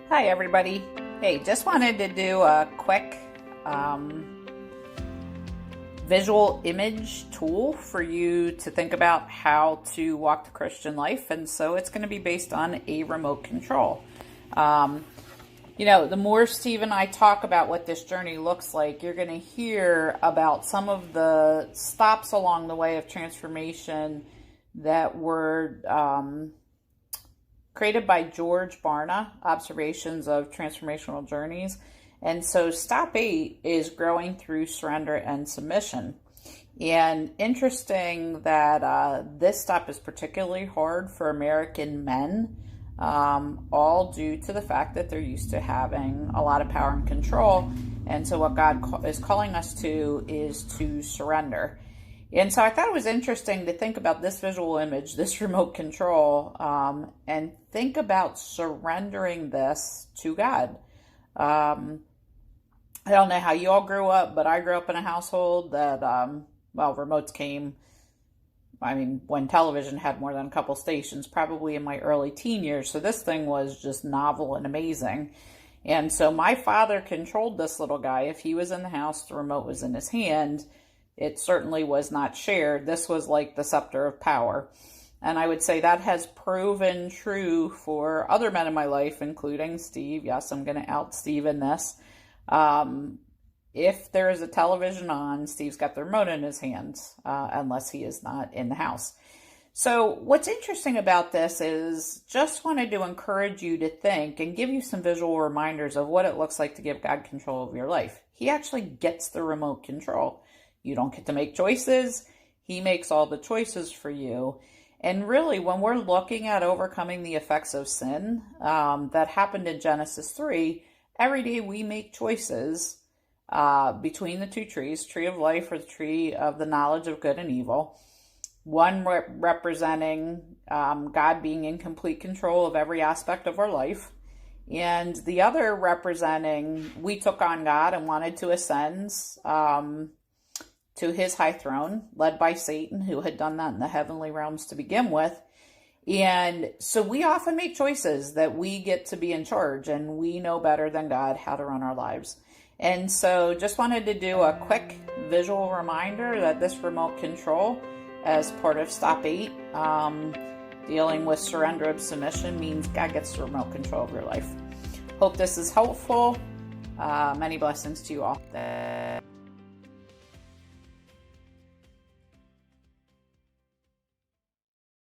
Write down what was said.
Hi everybody. Hey, just wanted to do a quick visual image tool for you to think about how to walk the Christian life. And so it's going to be based on a remote control. The more Steve and I talk about what this journey looks like, you're going to hear about some of the stops along the way of transformation that were created by George Barna, Observations of Transformational Journeys. And so stop 8 is growing through surrender and submission. And interesting that this stop is particularly hard for American men, all due to the fact that they're used to having a lot of power and control. And so what God is calling us to is to surrender. And so I thought it was interesting to think about this visual image, this remote control, and think about surrendering this to God. I don't know how you all grew up, but I grew up in a household that, remotes came, when television had more than a couple stations, probably in my early teen years. So this thing was just novel and amazing. And so my father controlled this little guy. If he was in the house, the remote was in his hand. It certainly was not shared. This was like the scepter of power. And I would say that has proven true for other men in my life, including Steve. Yes, I'm going to out Steve in this. If there is a television on, Steve's got the remote in his hands, unless he is not in the house. So what's interesting about this is just wanted to encourage you to think and give you some visual reminders of what it looks like to give God control of your life. He actually gets the remote control. You don't get to make choices. He makes all the choices for you. And really, when we're looking at overcoming the effects of sin that happened in Genesis 3, every day we make choices between the two trees, tree of life or the tree of the knowledge of good and evil. One representing God being in complete control of every aspect of our life. And the other representing we took on God and wanted to ascend to his high throne, led by Satan, who had done that in the heavenly realms to begin with. And so we often make choices that we get to be in charge, and we know better than God how to run our lives. And so just wanted to do a quick visual reminder that this remote control, as part of Stop 8, dealing with surrender and submission, means God gets the remote control of your life. Hope this is helpful. Many blessings to you all.